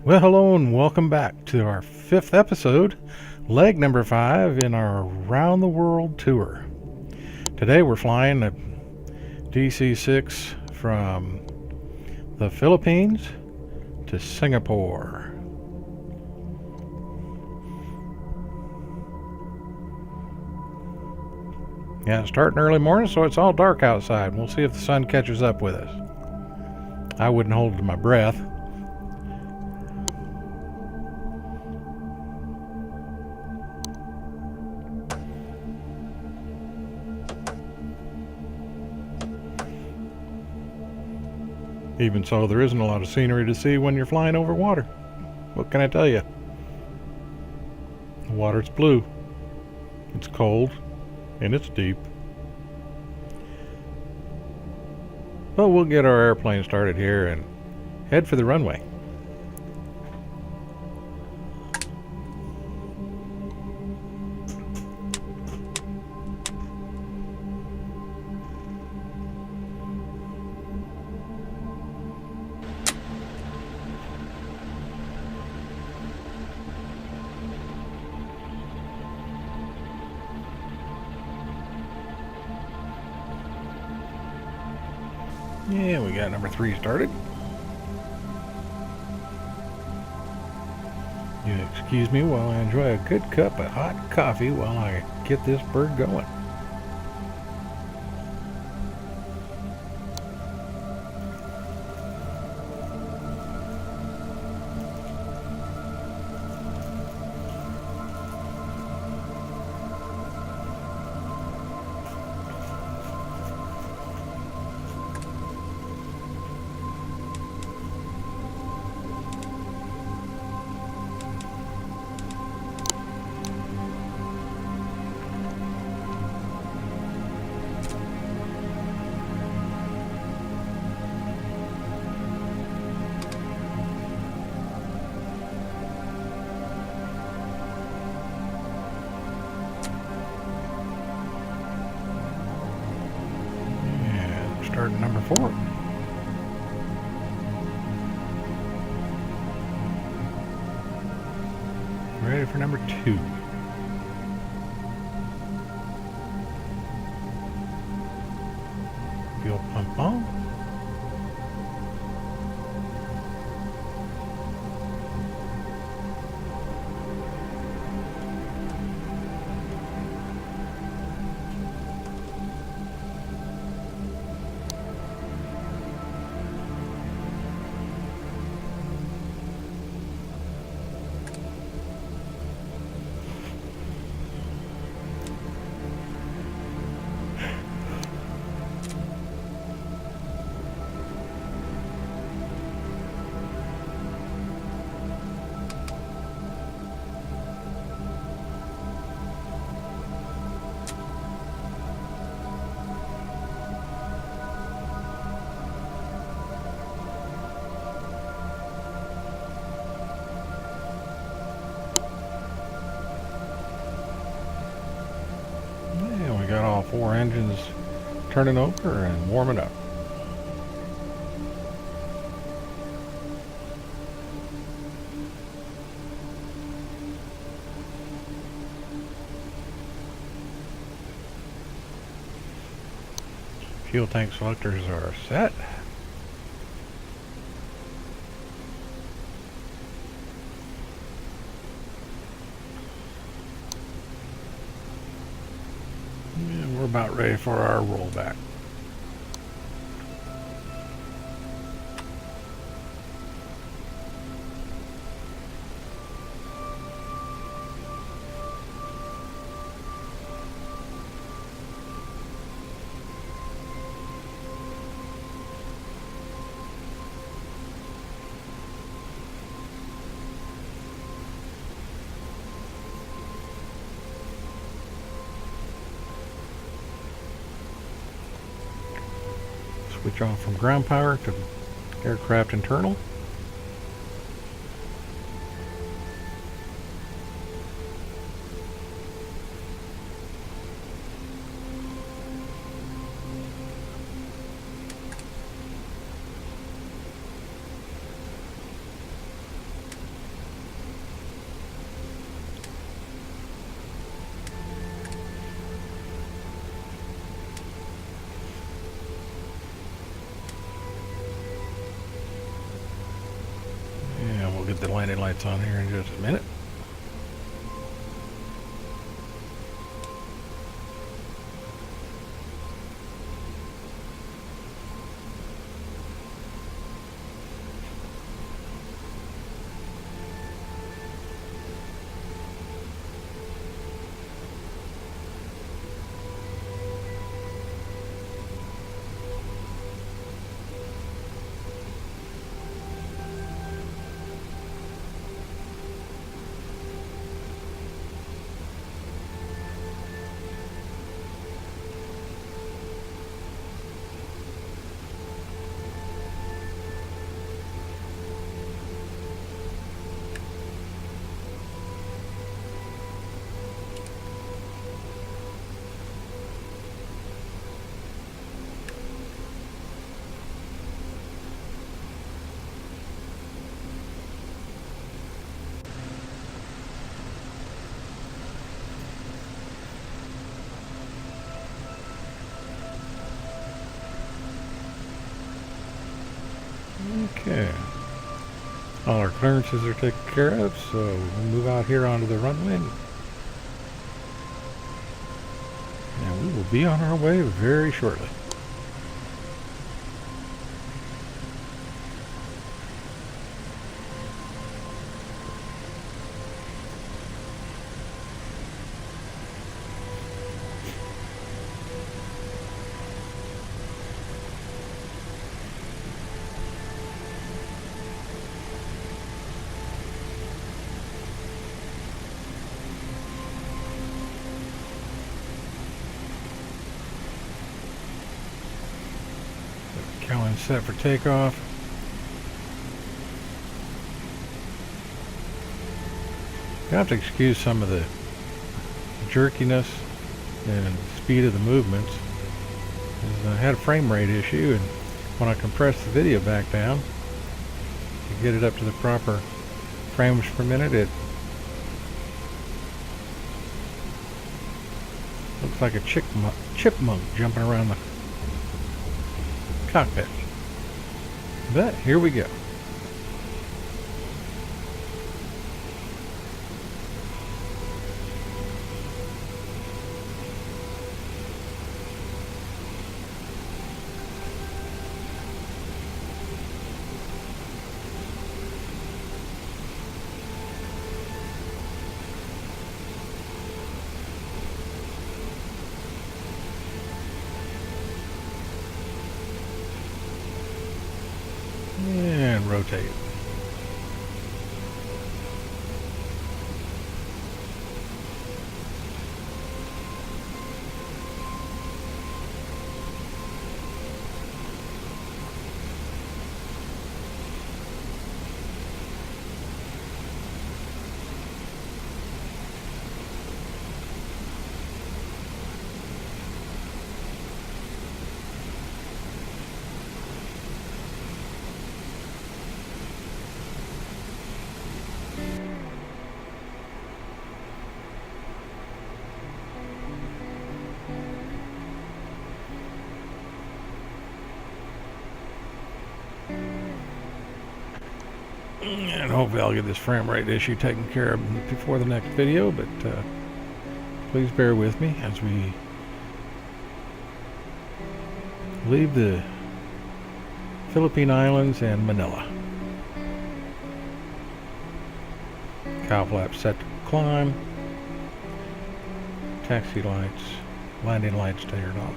Well, hello and welcome back to our 5th episode, leg number 5 in our Around the World tour. Today we're flying the DC-6 from the Philippines to Singapore. Yeah, it's starting early morning, so it's all dark outside. We'll see if the sun catches up with us. I wouldn't hold my breath. Even so, there isn't a lot of scenery to see when you're flying over water. What can I tell you? The water's blue, it's cold, and it's deep. But we'll get our airplane started here and head for the runway. Yeah, we got number 3 started. You excuse me while I enjoy a good cup of hot coffee while I get this bird going. Starting number 4. Ready for number 2. Fuel pump on. Got all 4 engines turning over and warming up. Fuel tank selectors are set. We're about ready for our rollback. Switch off from ground power to aircraft internal. we'll get the landing lights on here in just a minute. Okay. All our clearances are taken care of, so we'll move out here onto the runway. And we will be on our way very shortly. Cowling set for takeoff. You have to excuse some of the jerkiness and speed of the movements. I had a frame rate issue, and when I compressed the video back down to get it up to the proper frames per minute, it looks like a chipmunk jumping around the cockpit. But here we go. And rotate. And hopefully I'll get this frame rate issue taken care of before the next video, but please bear with me as we leave the Philippine Islands and Manila. Cow flap set to climb. Taxi lights, landing lights turned off.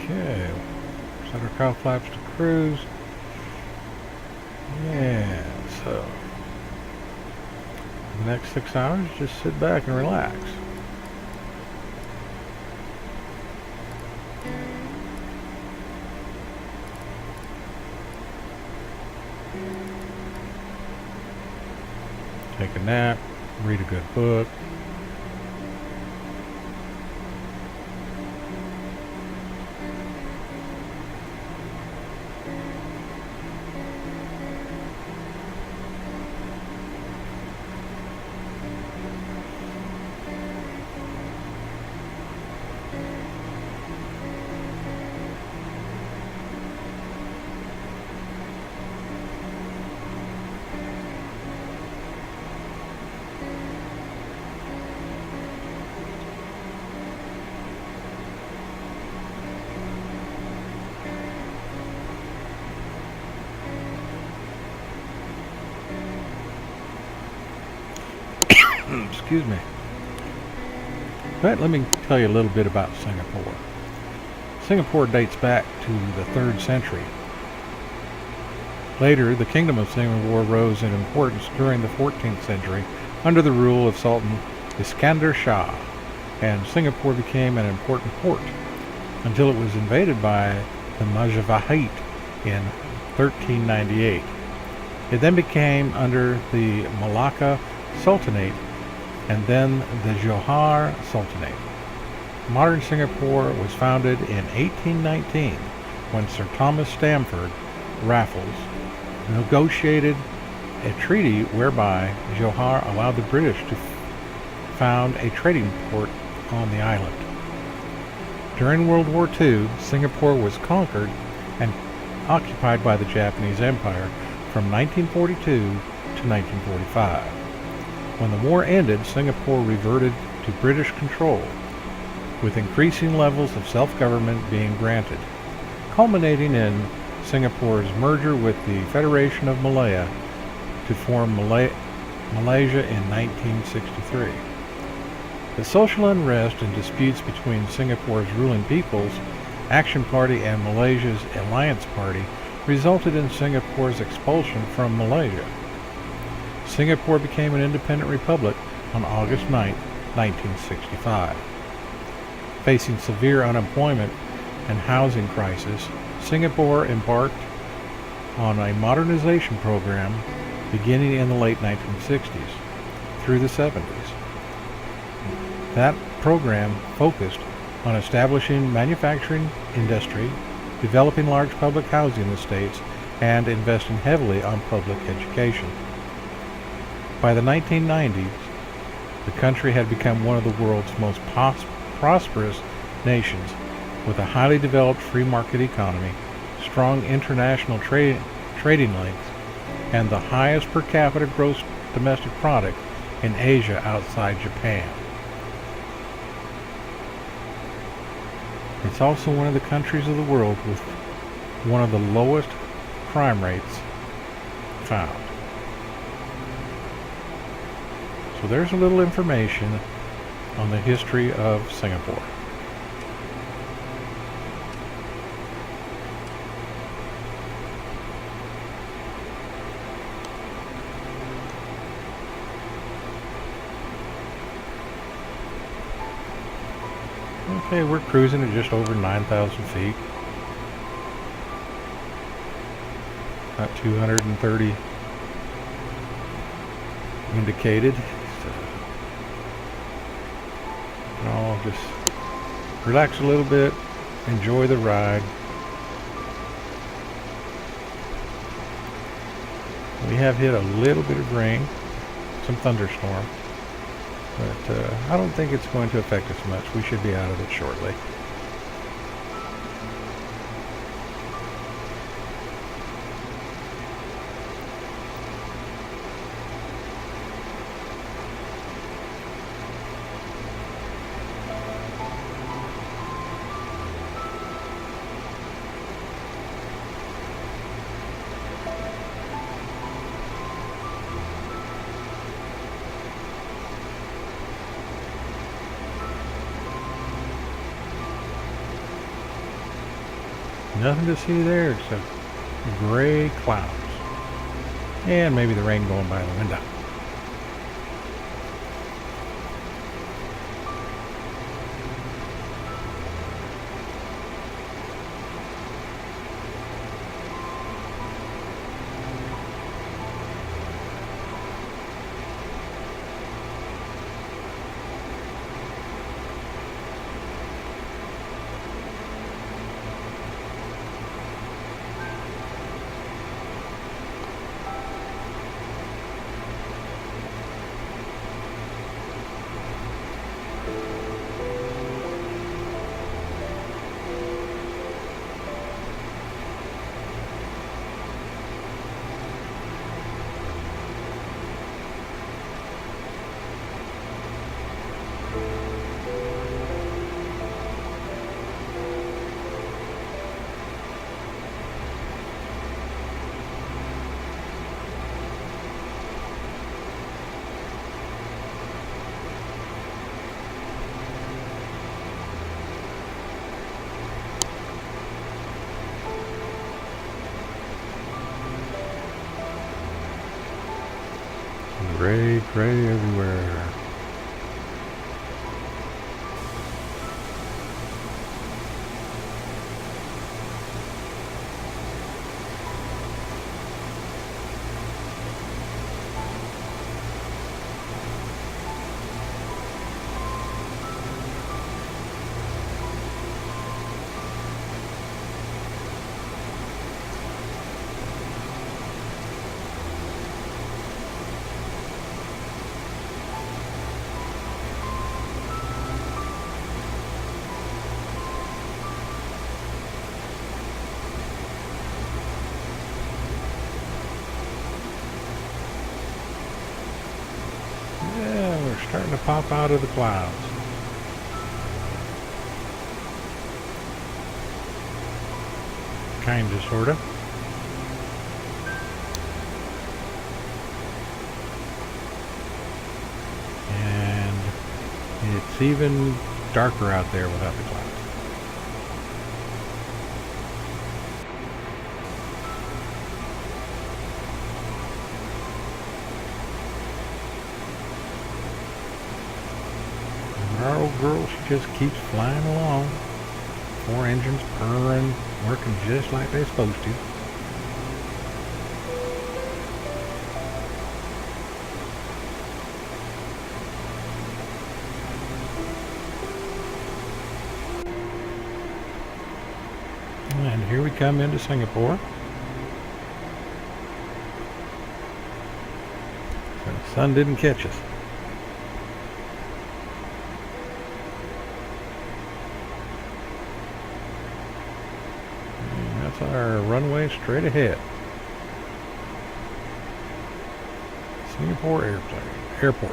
Okay, set our cow flaps to cruise. And so The next 6 hours, just sit back and relax. Take a nap, read a good book. Excuse me. But let me tell you a little bit about Singapore. Singapore dates back to the 3rd century. Later, the Kingdom of Singapore rose in importance during the 14th century under the rule of Sultan Iskandar Shah, and Singapore became an important port until it was invaded by the Majapahit in 1398. It then became under the Malacca Sultanate and then the Johor Sultanate. Modern Singapore was founded in 1819 when Sir Thomas Stamford Raffles negotiated a treaty whereby Johor allowed the British to found a trading port on the island. During World War II, Singapore was conquered and occupied by the Japanese Empire from 1942 to 1945. When the war ended, Singapore reverted to British control, with increasing levels of self-government being granted, culminating in Singapore's merger with the Federation of Malaya to form Malaysia in 1963. The social unrest and disputes between Singapore's ruling People's Action Party and Malaysia's Alliance Party resulted in Singapore's expulsion from Malaysia. Singapore became an independent republic on August 9, 1965. Facing severe unemployment and housing crisis, Singapore embarked on a modernization program beginning in the late 1960s through the 70s. That program focused on establishing manufacturing industry, developing large public housing estates, and investing heavily on public education. By the 1990s, the country had become one of the world's most prosperous nations, with a highly developed free market economy, strong international trading links, and the highest per capita gross domestic product in Asia outside Japan. It's also one of the countries of the world with one of the lowest crime rates found. So there's a little information on the history of Singapore. Okay, we're cruising at just over 9,000 feet. About 230 indicated. I'll just relax a little bit, enjoy the ride. We have hit a little bit of rain, some thunderstorm, but I don't think it's going to affect us much. We should be out of it shortly. Nothing to see there except gray clouds. And maybe the rain going by the window. Gray, gray everywhere. Yeah, we're starting to pop out of the clouds. Kinda, sorta. And it's even darker out there without the clouds. Our old girl, she just keeps flying along. 4 engines purring, working just like they're supposed to. And here we come into Singapore. So the sun didn't catch us. Our runway straight ahead. Singapore Airport.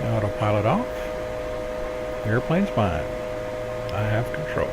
Autopilot off. Airplane's mine. I have control.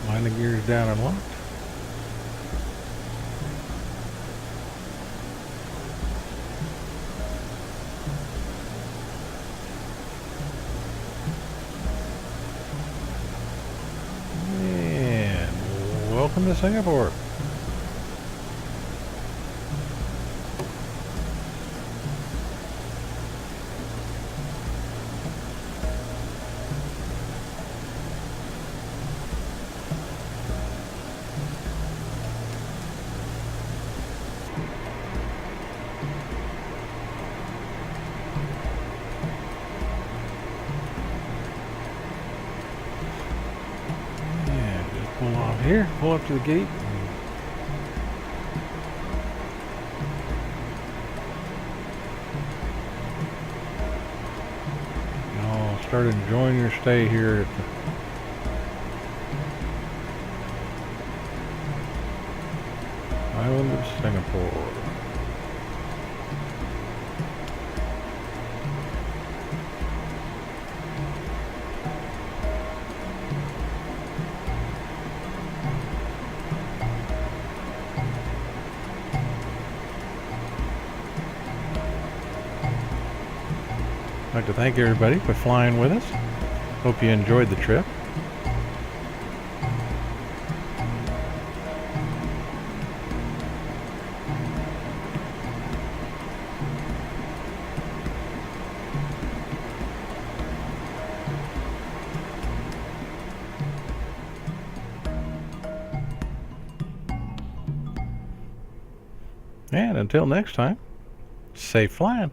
Landing gears down and locked. And welcome to Singapore. Pull off here, pull up to the gate. I'll start enjoying your stay here at the island of Singapore. I'd like to thank everybody for flying with us. Hope you enjoyed the trip. And until next time, safe flying.